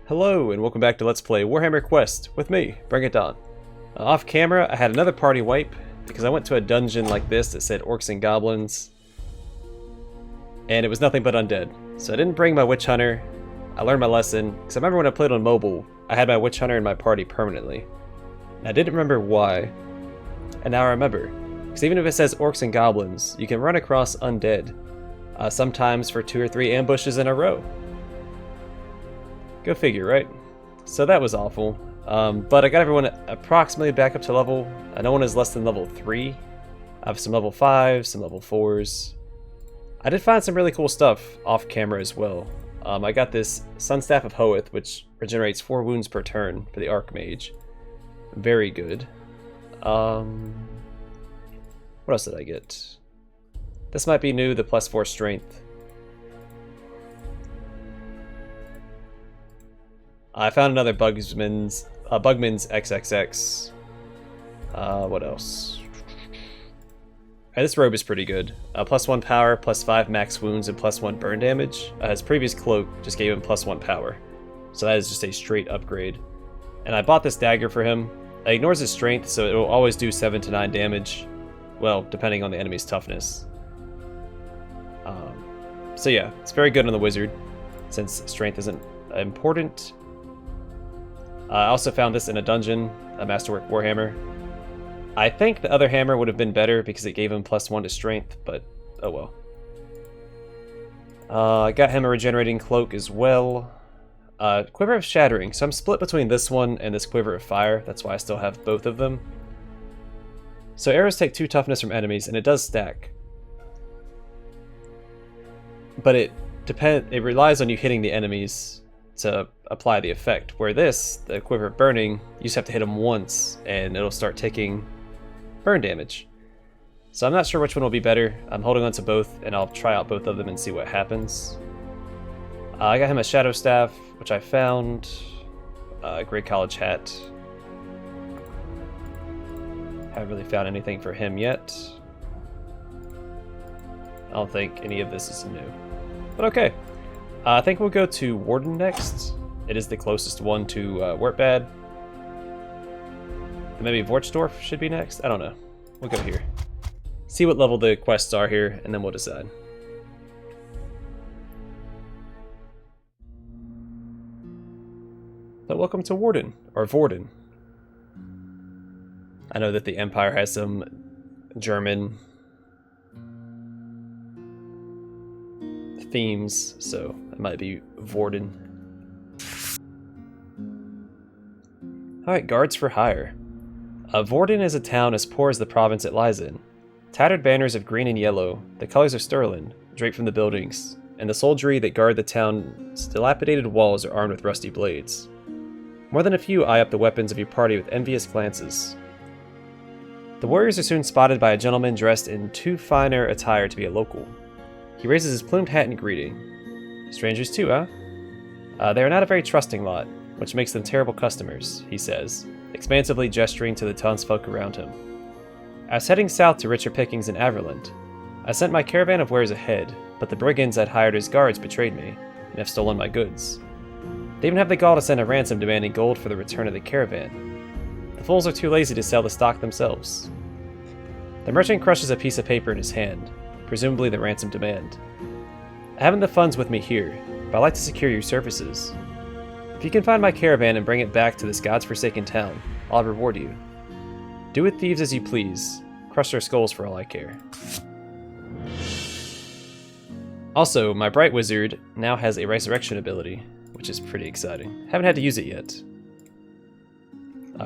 Hello and welcome back to Let's Play Warhammer Quest with me, Bring It On. Off camera, I had another party wipe because I went to a dungeon like this that said Orcs and Goblins, and it was nothing but undead. So I didn't bring my Witch Hunter. I learned my lesson because I remember when I played on mobile, I had my Witch Hunter in my party permanently. And I didn't remember why, and now I remember. Because even if it says Orcs and Goblins, you can run across undead, sometimes for 2 or 3 ambushes in a row. Go figure, right? So that was awful. But I got everyone approximately back up to level. No one is less than level 3. I have some level 5s, some level 4s. I did find some really cool stuff off camera as well. I got this Sunstaff of Hoeth, which regenerates 4 wounds per turn for the Archmage. Very good. What else did I get? This might be new, the +4 strength. I found another Bugman's XXX. What else? This robe is pretty good. +1 power, +5 max wounds, and +1 burn damage. His previous cloak just gave him +1 power. So that is just a straight upgrade. And I bought this dagger for him. It ignores his strength, so it will always do 7 to 9 damage. Well, depending on the enemy's toughness. So yeah, it's very good on the wizard, since strength isn't important. I also found this in a dungeon, a Masterwork Warhammer. I think the other hammer would have been better because it gave him +1 to strength, but oh well. I got him a regenerating cloak as well. Quiver of Shattering, so I'm split between this one and this Quiver of Fire, that's why I still have both of them. So arrows take 2 toughness from enemies, and it does stack. But it relies on you hitting the enemies to apply the effect, where this, the Quiver of Burning, you just have to hit them once and it'll start taking burn damage. So I'm not sure which one will be better. I'm holding on to both and I'll try out both of them and see what happens. I got him a Shadow Staff, which I found, a Grey College hat. Haven't really found anything for him yet. I don't think any of this is new, but okay. I think we'll go to Warden next. It is the closest one to Wertbad. Maybe Vorchdorf should be next? I don't know. We'll go here. See what level the quests are here, and then we'll decide. So welcome to Warden, or Vorden. I know that the Empire has some German themes, so it might be Vorden. Alright, guards for hire. Vorden is a town as poor as the province it lies in. Tattered banners of green and yellow, the colors of Stirland, drape from the buildings, and the soldiery that guard the town's dilapidated walls are armed with rusty blades. More than a few eye up the weapons of your party with envious glances. The warriors are soon spotted by a gentleman dressed in too finer attire to be a local. He raises his plumed hat in greeting. Strangers too, huh? They are not a very trusting lot, which makes them terrible customers, he says, expansively gesturing to the townsfolk around him. I was heading south to richer pickings in Averland. I sent my caravan of wares ahead, but the brigands I'd hired as guards betrayed me, and have stolen my goods. They even have the gall to send a ransom demanding gold for the return of the caravan. The fools are too lazy to sell the stock themselves. The merchant crushes a piece of paper in his hand, presumably the ransom demand. I haven't the funds with me here, but I'd like to secure your services. If you can find my caravan and bring it back to this god's-forsaken town, I'll reward you. Do with thieves as you please. Crush their skulls for all I care. Also, my Bright Wizard now has a resurrection ability, which is pretty exciting. Haven't had to use it yet.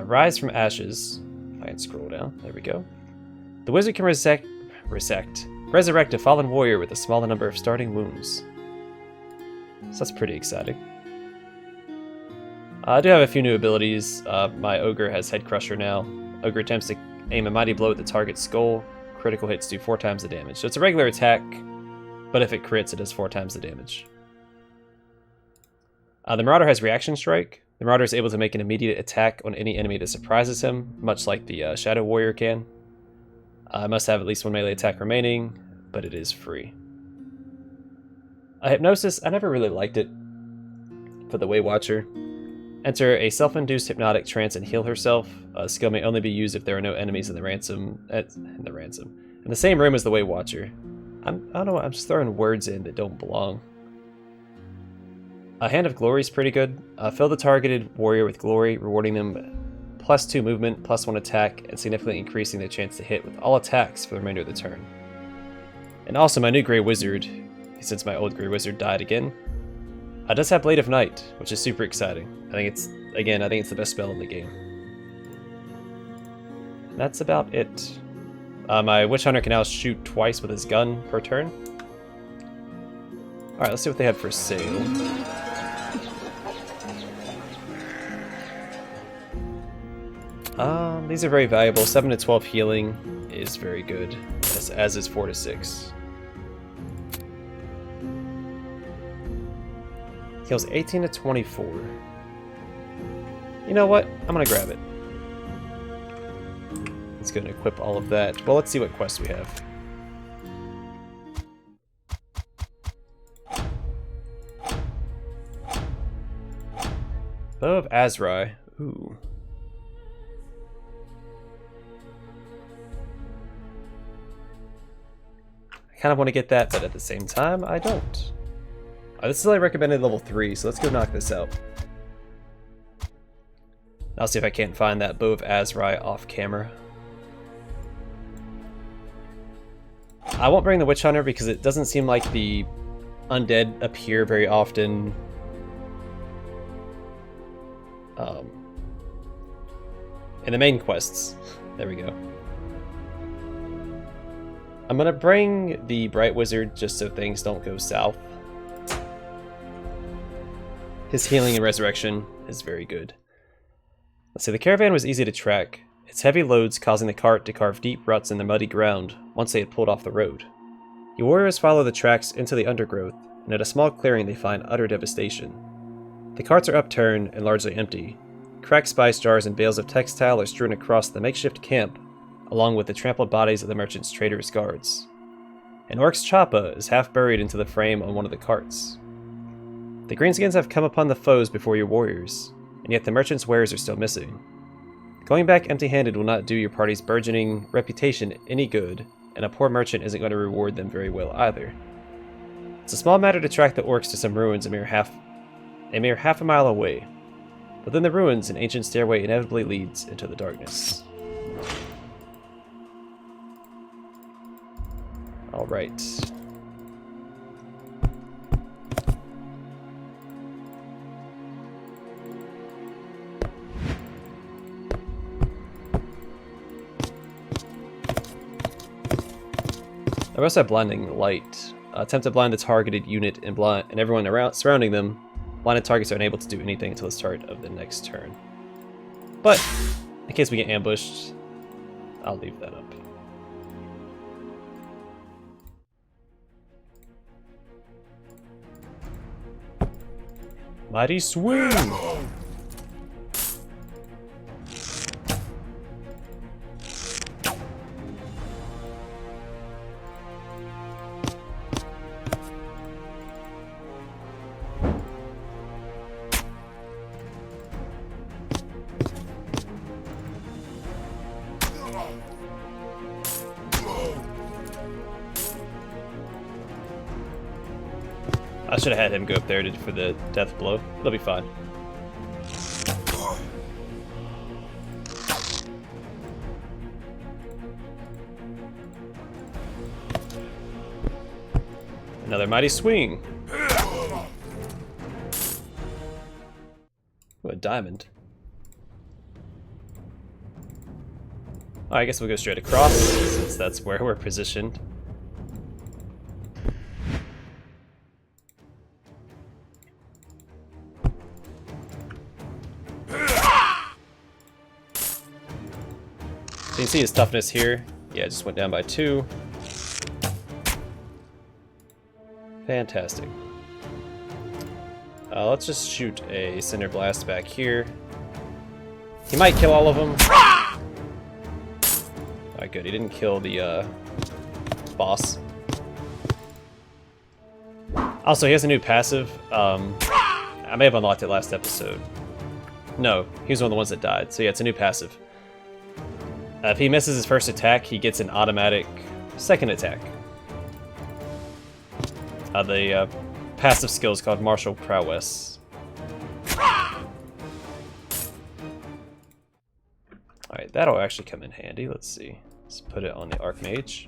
Rise from Ashes. If I can scroll down, there we go. The wizard can resurrect a fallen warrior with a smaller number of starting wounds. So that's pretty exciting. I do have a few new abilities. My Ogre has Head Crusher now. Ogre attempts to aim a mighty blow at the target's skull. Critical hits do 4 times the damage. So it's a regular attack, but if it crits, it does 4 times the damage. The Marauder has Reaction Strike. The Marauder is able to make an immediate attack on any enemy that surprises him, much like the Shadow Warrior can. I must have at least 1 melee attack remaining, but it is free. Hypnosis, I never really liked it for the Way Watcher. Enter a self-induced hypnotic trance and heal herself. Skill may only be used if there are no enemies in the same room as the Way Watcher. I don't know. I'm just throwing words in that don't belong. A Hand of Glory is pretty good. Fill the targeted warrior with glory, rewarding them +2 movement, +1 attack, and significantly increasing their chance to hit with all attacks for the remainder of the turn. And also, my new Grey Wizard, since my old Grey Wizard died again, does have Blade of Night, which is super exciting. I think it's the best spell in the game. And that's about it. My Witch Hunter can now shoot twice with his gun per turn. Alright, let's see what they have for sale. These are very valuable. 7 to 12 healing is very good, as is 4 to 6. Heals 18 to 24. You know what? I'm gonna grab it. Let's go and equip all of that. Well, let's see what quests we have. Bow of Azrai. Ooh. I kind of want to get that, but at the same time, I don't. This is only recommended level 3, so let's go knock this out. I'll see if I can't find that Bow of Azrai off camera. I won't bring the Witch Hunter because it doesn't seem like the undead appear very often. In the main quests. There we go. I'm gonna bring the Bright Wizard just so things don't go south. His healing and resurrection is very good. Let's see, the caravan was easy to track. Its heavy loads causing the cart to carve deep ruts in the muddy ground once they had pulled off the road. Your warriors follow the tracks into the undergrowth, and at a small clearing they find utter devastation. The carts are upturned and largely empty. Cracked spice jars and bales of textile are strewn across the makeshift camp, along with the trampled bodies of the merchant's traitorous guards. An Orc's choppa is half buried into the frame on one of the carts. The greenskins have come upon the foes before your warriors, and yet the merchant's wares are still missing. Going back empty-handed will not do your party's burgeoning reputation any good, and a poor merchant isn't going to reward them very well either. It's a small matter to track the Orcs to some ruins a mere half a mile away. Within the ruins, an ancient stairway inevitably leads into the darkness. Alright. I also have Blinding Light. Attempt to blind the targeted unit and everyone around surrounding them. Blinded targets are unable to do anything until the start of the next turn. But, in case we get ambushed, I'll leave that up. Mighty Swing! I should have had him go up there for the death blow. It'll be fine. Another Mighty Swing. Ooh, a diamond. Oh, I guess we'll go straight across, since that's where we're positioned. So you can see his toughness here. Yeah, it just went down by 2. Fantastic. Let's just shoot a Cinder Blast back here. He might kill all of them. Alright, good. He didn't kill the boss. Also, he has a new passive. I may have unlocked it last episode. No, he was one of the ones that died. So yeah, it's a new passive. If he misses his first attack, he gets an automatic second attack. The passive skill is called Martial Prowess. Alright, that'll actually come in handy. Let's see. Let's put it on the Archmage.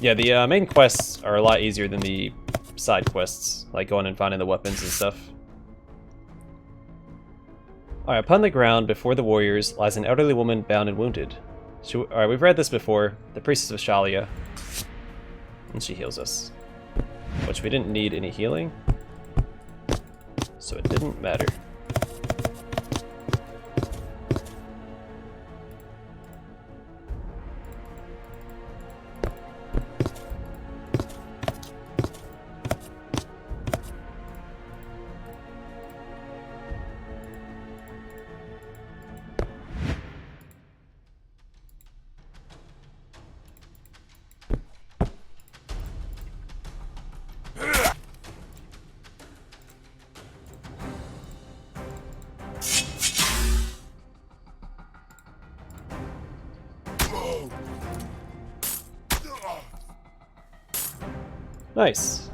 Yeah, the main quests are a lot easier than the side quests, like going and finding the weapons and stuff. Alright, upon the ground before the warriors lies an elderly woman bound and wounded. Alright, we've read this before. The Priestess of Shalia. And she heals us. Which we didn't need any healing. So it didn't matter. Nice.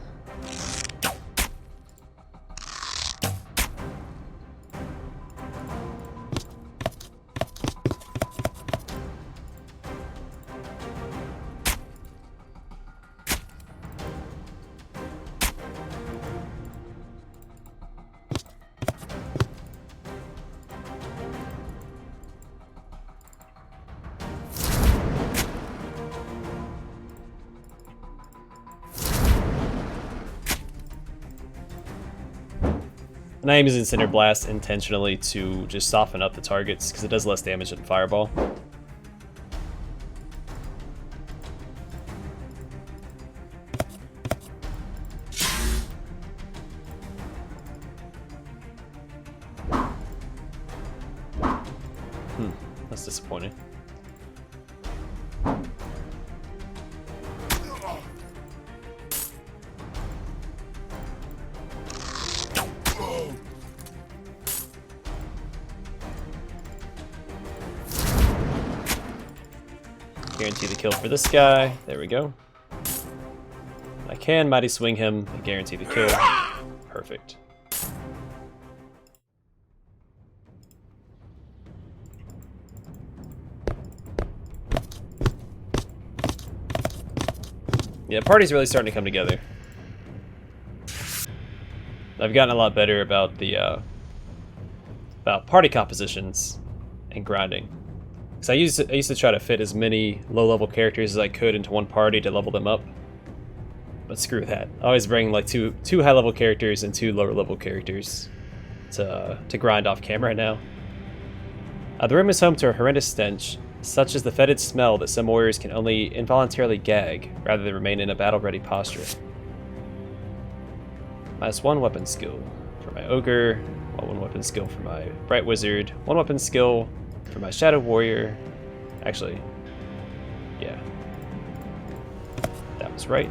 And I am using Cinder Blast intentionally to just soften up the targets, because it does less damage than Fireball. That's disappointing. Guarantee the kill for this guy. There we go. I can Mighty Swing him and guarantee the kill. Perfect. Yeah, party's really starting to come together. I've gotten a lot better about the about party compositions and grinding. Because I used to try to fit as many low-level characters as I could into one party to level them up. But screw that. I always bring like two high-level characters and 2 lower-level characters to grind off camera now. The room is home to a horrendous stench, such as the fetid smell that some warriors can only involuntarily gag, rather than remain in a battle-ready posture. -1 weapon skill for my Ogre, 1 weapon skill for my Bright Wizard, 1 weapon skill for my Shadow Warrior. Actually, yeah. That was right.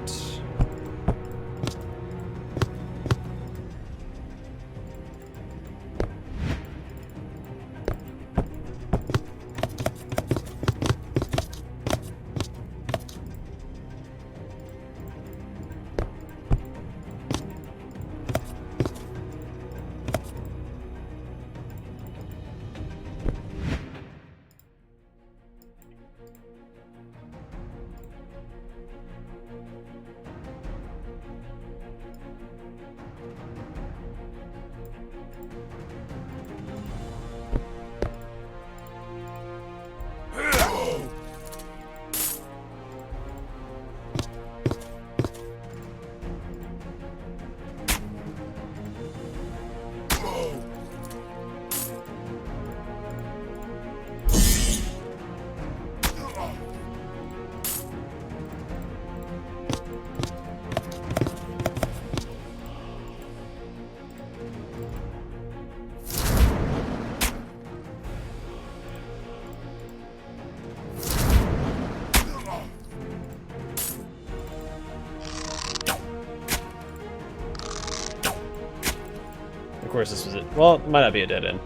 course this was it. Well, it might not be a dead end.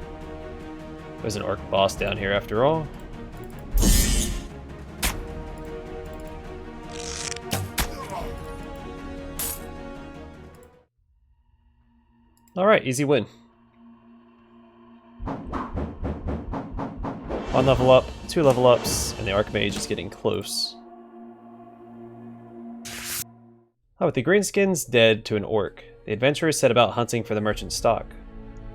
There's an orc boss down here after all. Alright, easy win. 1 level up, 2 level ups, and the Archmage is getting close. Oh, with the greenskins dead to an orc, the adventurers set about hunting for the merchant stock.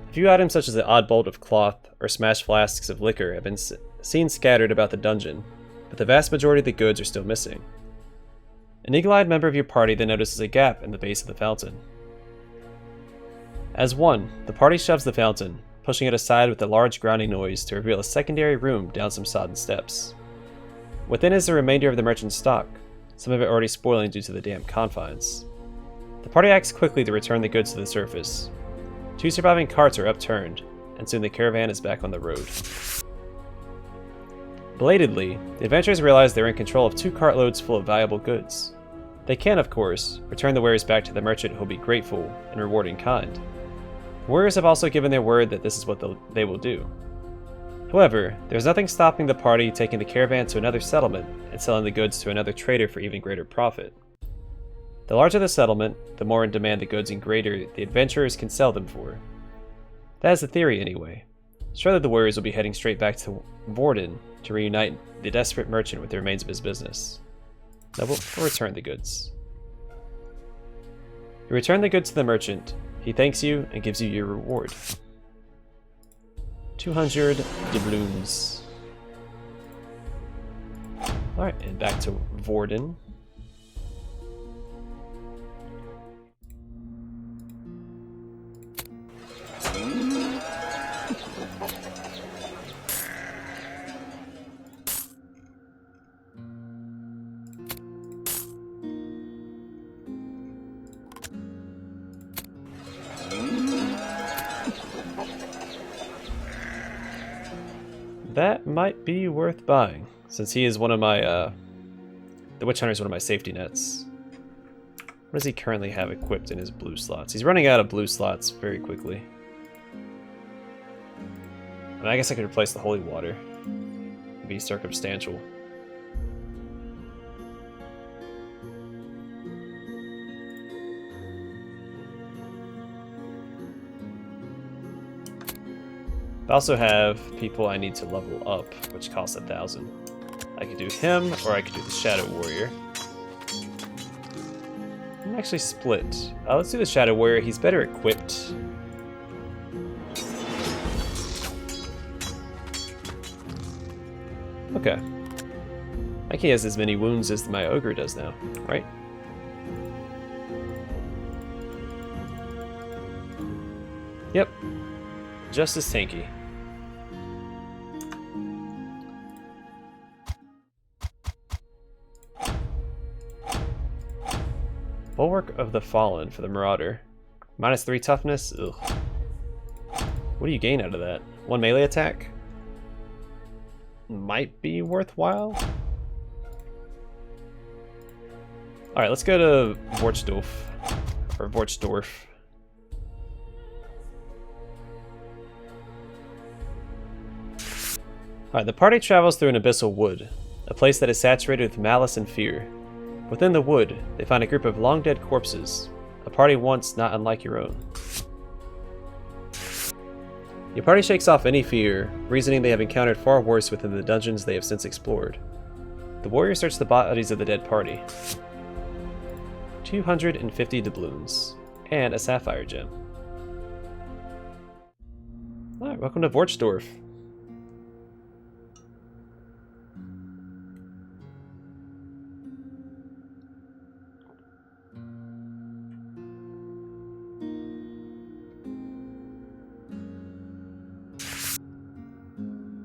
A few items such as the odd bolt of cloth or smashed flasks of liquor have been seen scattered about the dungeon, but the vast majority of the goods are still missing. An eagle-eyed member of your party then notices a gap in the base of the fountain. As one, the party shoves the fountain, pushing it aside with a large grinding noise to reveal a secondary room down some sodden steps. Within is the remainder of the merchant's stock, some of it already spoiling due to the damp confines. The party acts quickly to return the goods to the surface. 2 surviving carts are upturned, and soon the caravan is back on the road. Belatedly, the adventurers realize they're in control of 2 cartloads full of valuable goods. They can, of course, return the wares back to the merchant who will be grateful and rewarding kind. Warriors have also given their word that this is what they will do. However, there's nothing stopping the party taking the caravan to another settlement and selling the goods to another trader for even greater profit. The larger the settlement, the more in demand the goods and greater the adventurers can sell them for. That is the theory anyway. Surely the warriors will be heading straight back to Vorden to reunite the desperate merchant with the remains of his business. Now we'll return the goods. You return the goods to the merchant. He thanks you and gives you your reward. 200 doubloons. Alright, and back to Vorden. That might be worth buying, since he is one of my, the Witch Hunter is one of my safety nets. What does he currently have equipped in his blue slots? He's running out of blue slots very quickly. I mean, I guess I could replace the holy water. Be circumstantial. I also have people I need to level up, which costs 1,000. I could do him, or I could do the Shadow Warrior. I'm actually split. Let's do the Shadow Warrior. He's better equipped. Okay. I think he has as many wounds as my Ogre does now, right? Yep. Just as tanky. Bulwark of the Fallen for the Marauder. -3 toughness? Ugh. What do you gain out of that? 1 melee attack? Might be worthwhile. Alright, let's go to Vorchdorf. Or Vorchdorf. Alright, the party travels through an abyssal wood, a place that is saturated with malice and fear. Within the wood, they find a group of long-dead corpses, a party once not unlike your own. Your party shakes off any fear, reasoning they have encountered far worse within the dungeons they have since explored. The warriors search the bodies of the dead party. 250 doubloons, and a sapphire gem. Alright, welcome to Vorchdorf.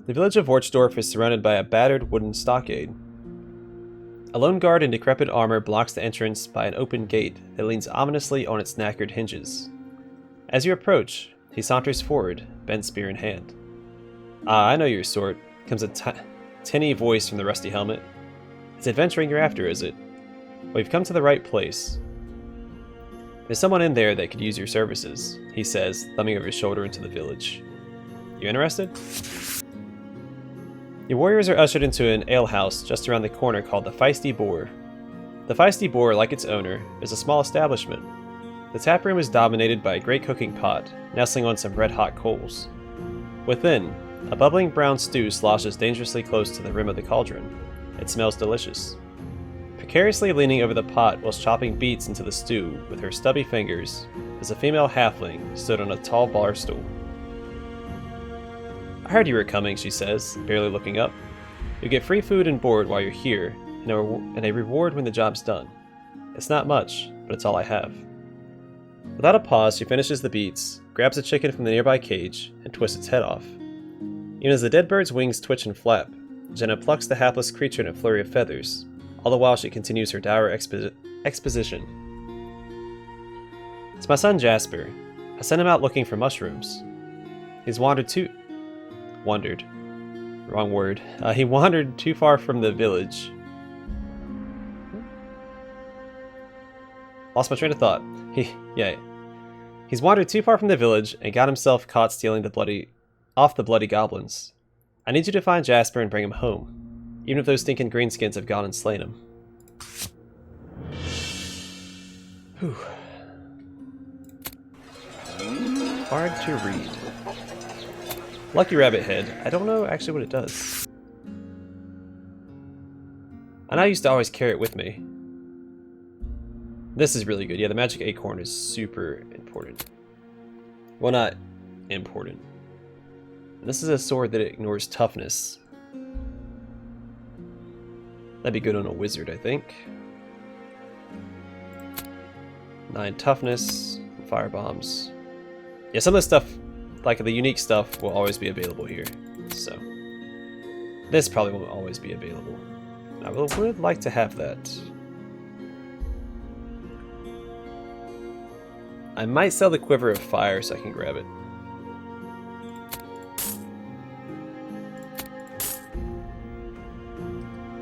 The village of Vorchdorf is surrounded by a battered wooden stockade. A lone guard in decrepit armor blocks the entrance by an open gate that leans ominously on its knackered hinges. As you approach, he saunters forward, bent spear in hand. "Ah, I know your sort," comes a tinny voice from the rusty helmet. "It's adventuring you're after, is it? Well, you've come to the right place." There's someone in there that could use your services, he says, thumbing over his shoulder into the village. You interested? Your warriors are ushered into an alehouse just around the corner called the Feisty Boar. The Feisty Boar, like its owner, is a small establishment. The tap room is dominated by a great cooking pot, nestling on some red-hot coals. Within, a bubbling brown stew sloshes dangerously close to the rim of the cauldron. It smells delicious. Precariously leaning over the pot whilst chopping beets into the stew with her stubby fingers is a female halfling stood on a tall bar stool. I heard you were coming, she says, barely looking up. You'll get free food and board while you're here, and a reward when the job's done. It's not much, but it's all I have. Without a pause, she finishes the beets, grabs a chicken from the nearby cage, and twists its head off. Even as the dead bird's wings twitch and flap, Jenna plucks the hapless creature in a flurry of feathers, all the while she continues her dour exposition. It's my son Jasper. I sent him out looking for mushrooms. He's wandered too far from the village. Lost my train of thought. He's wandered too far from the village and got himself caught stealing off the bloody goblins. I need you to find Jasper and bring him home, even if those stinking greenskins have gone and slain him. Whew. Hard to read. Lucky Rabbit Head. I don't know actually what it does. And I used to always carry it with me. This is really good. Yeah, the magic acorn is super important. Well, not important. This is a sword that ignores toughness. That'd be good on a wizard, I think. 9 toughness, fire bombs. Yeah, some of the stuff, like the unique stuff, will always be available here. So, this probably won't always be available. I would like to have that. I might sell the Quiver of Fire so I can grab it.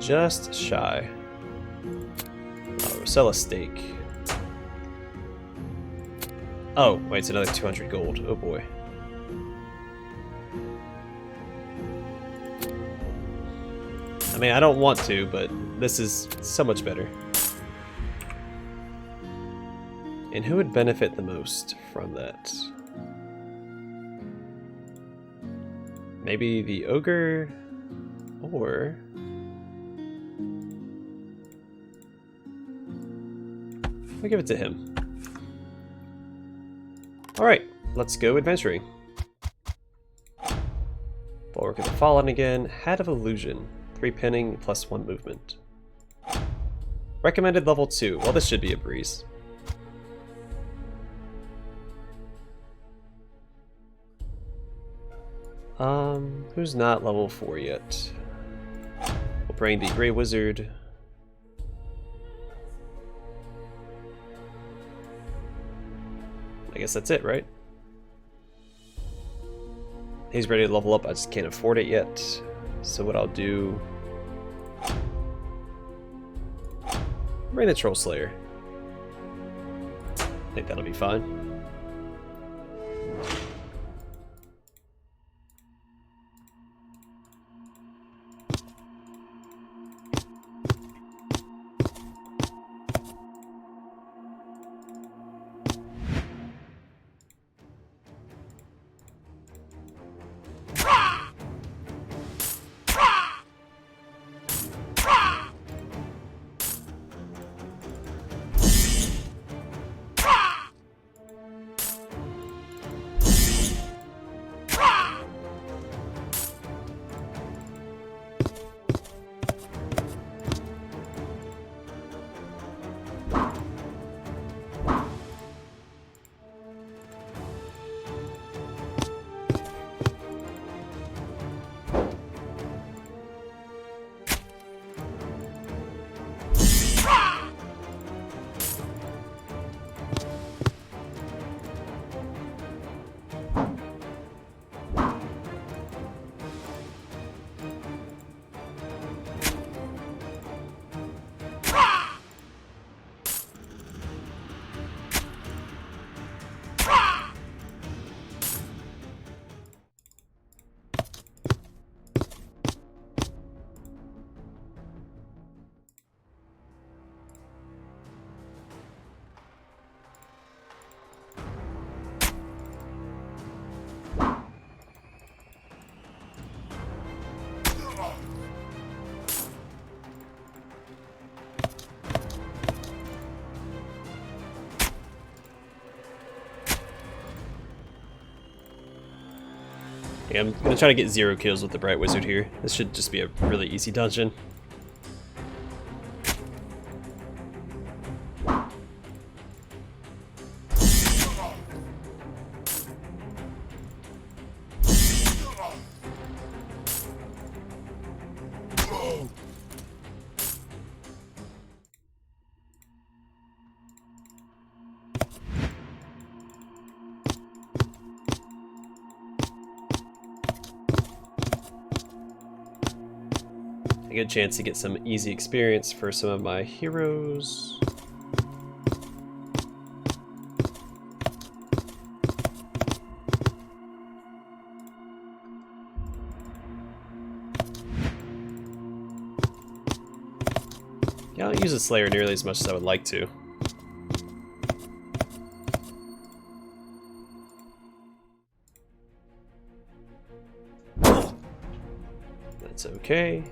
Just shy. Oh, we'll sell a steak. Oh, wait, it's another 200 gold. Oh boy. I mean, I don't want to, but this is so much better. And who would benefit the most from that? Maybe the ogre, or... I'll give it to him. Alright, let's go adventuring. Bulwark of the Fallen again. Hat of Illusion. 3 pinning, plus 1 movement. Recommended level 2. Well, this should be a breeze. Who's not level 4 yet? We'll bring the Grey Wizard. I guess that's it, right? He's ready to level up, I just can't afford it yet. So what I'll do... bring the Troll Slayer. I think that'll be fine. Yeah, I'm gonna try to get 0 kills with the Bright Wizard here. This should just be a really easy dungeon. A good chance to get some easy experience for some of my heroes. Yeah, I don't use the Slayer nearly as much as I would like to. That's okay.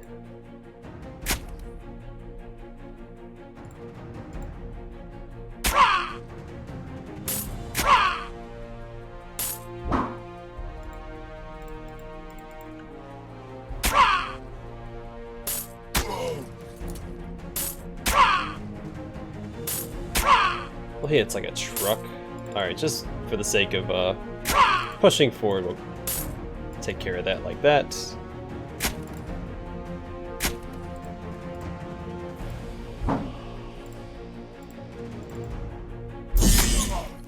Well, hey, it's like a truck. Alright, just for the sake of pushing forward, we'll take care of that like that.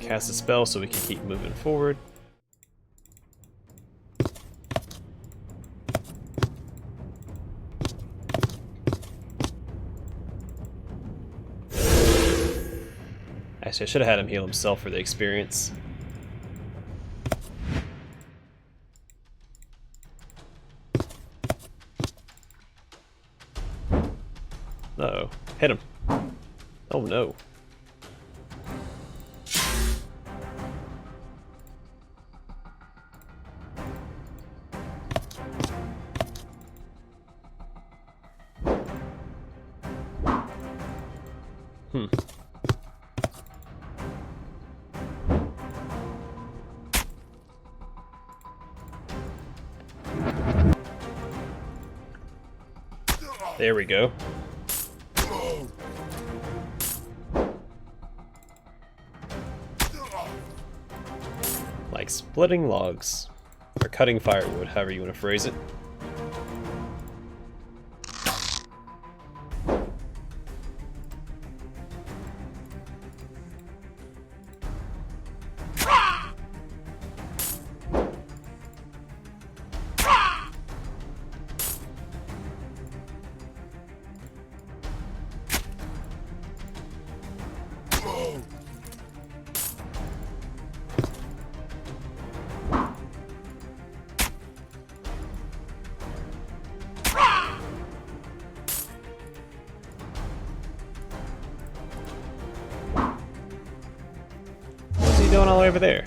Cast a spell so we can keep moving forward. Actually, I should have had him heal himself for the experience. Uh-oh. Hit him. Oh no. There we go. Like splitting logs, or cutting firewood, however you want to phrase it. Doing all the way over there.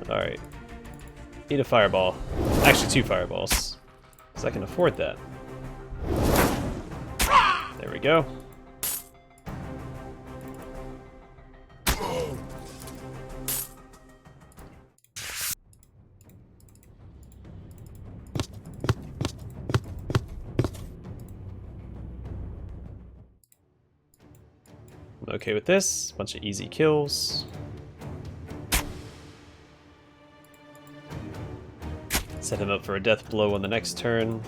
Alright. Need a fireball. Actually, 2 fireballs. Because I can afford that. There we go. I'm okay with this. Bunch of easy kills. Set him up for a death blow on the next turn.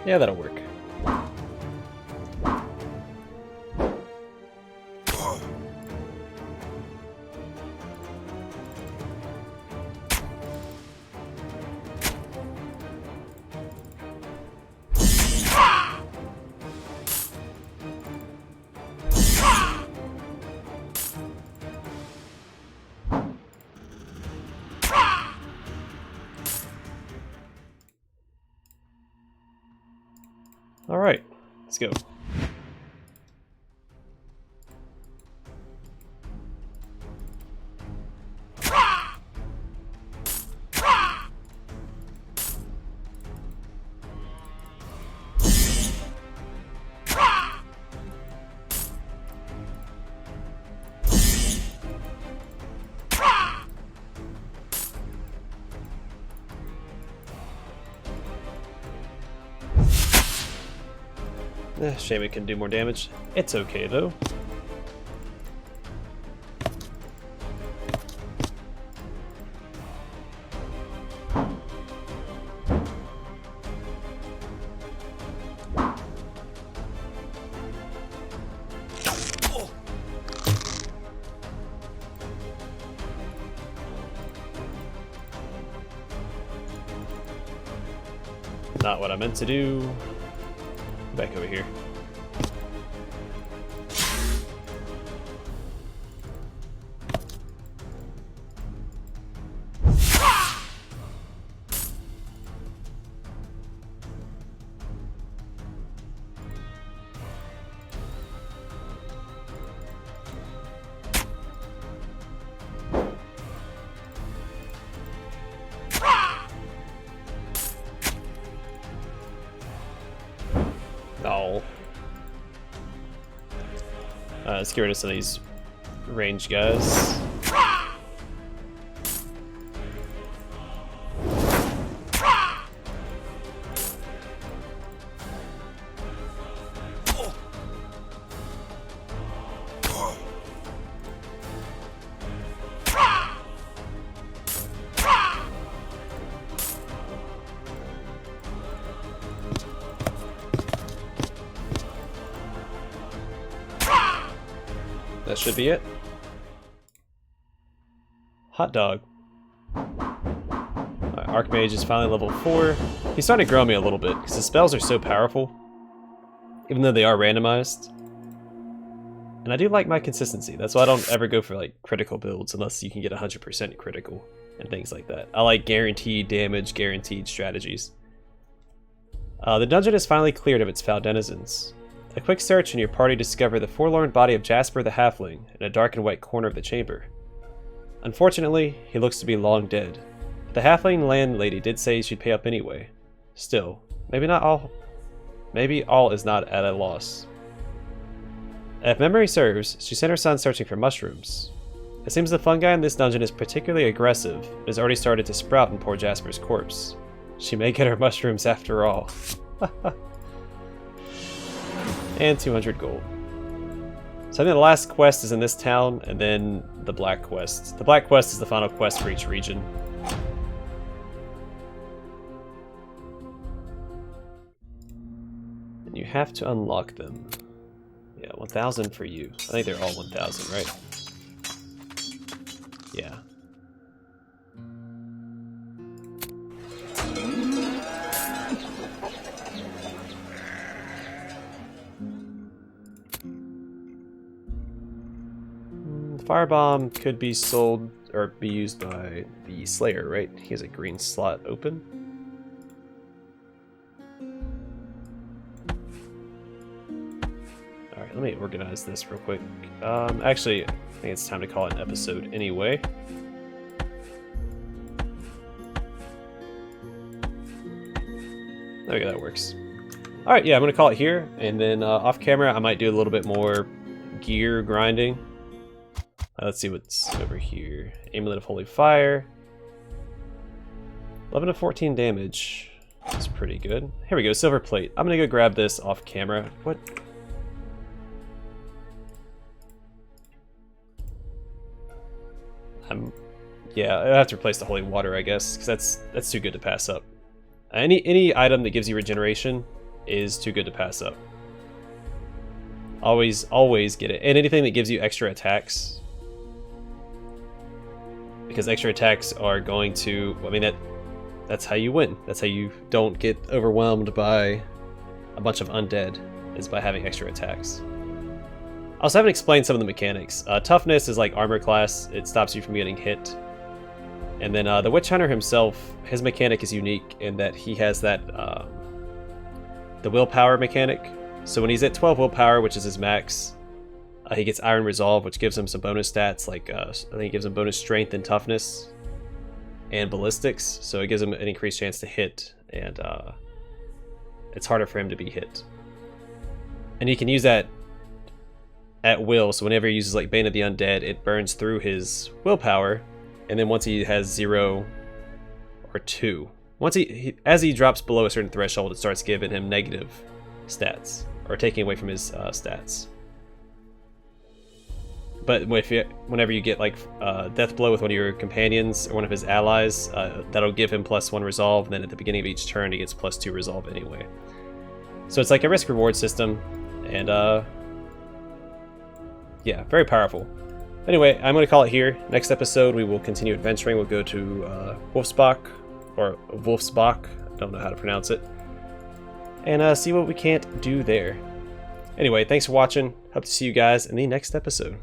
Yeah, that'll work. Alright, let's go. Shame it can do more damage. It's okay though. Not what I meant to do. Back over here. Oh. Let's get rid of some of these range guys. That should be it. Hot dog. Archmage is finally level 4. He's starting to grow me a little bit, because his spells are so powerful, even though they are randomized. And I do like my consistency. That's why I don't ever go for like critical builds, unless you can get 100% critical and things like that. I like guaranteed damage, guaranteed strategies. The dungeon is finally cleared of its foul denizens. A quick search and your party discover the forlorn body of Jasper the Halfling in a dark and wet corner of the chamber. Unfortunately, he looks to be long dead, but the Halfling landlady did say she'd pay up anyway. Still, maybe all is not at a loss. If memory serves, she sent her son searching for mushrooms. It seems the fungi in this dungeon is particularly aggressive and has already started to sprout in poor Jasper's corpse. She may get her mushrooms after all. And 200 gold. So I think the last quest is in this town, and then the Black Quest. The Black Quest is the final quest for each region. And you have to unlock them. Yeah, 1,000 for you. I think they're all 1,000, right? Yeah. Firebomb could be sold or be used by the Slayer, right? He has a green slot open. Alright, let me organize this real quick. Actually, I think it's time to call it an episode anyway. There we go, that works. Alright, yeah, I'm going to call it here, and then off camera I might do a little bit more gear grinding. Let's see what's over here. Amulet of Holy Fire. 11 to 14 damage. That's pretty good. Here we go, silver plate. I'm gonna go grab this off camera. What? Yeah, I have to replace the holy water, I guess, because that's too good to pass up. Any item that gives you regeneration is too good to pass up. Always get it. And anything that gives you extra attacks. Because extra attacks are going to, I mean, that's how you win. That's how you don't get overwhelmed by a bunch of undead, is by having extra attacks. I also haven't explained some of the mechanics. Toughness is like armor class. It stops you from getting hit. And then the Witch Hunter himself, his mechanic is unique in that he has that, the willpower mechanic. So when he's at 12 willpower, which is his max, he gets Iron Resolve, which gives him some bonus stats, like I think it gives him bonus strength and toughness and ballistics, so it gives him an increased chance to hit, and it's harder for him to be hit. And he can use that at will, so whenever he uses like Bane of the Undead, it burns through his willpower, and then once he has 0 or 2, as he drops below a certain threshold, it starts giving him negative stats. or taking away from his stats. But whenever you get like death blow with one of your companions or one of his allies, that'll give him +1 resolve, and then at the beginning of each turn he gets +2 resolve anyway. So it's like a risk reward system, and yeah, very powerful. Anyway, I'm going to call it here. Next episode we will continue adventuring. We'll go to Wolfsbach, or Wolfsbach, I don't know how to pronounce it, and see what we can't do there. Anyway, thanks for watching. Hope to see you guys in the next episode.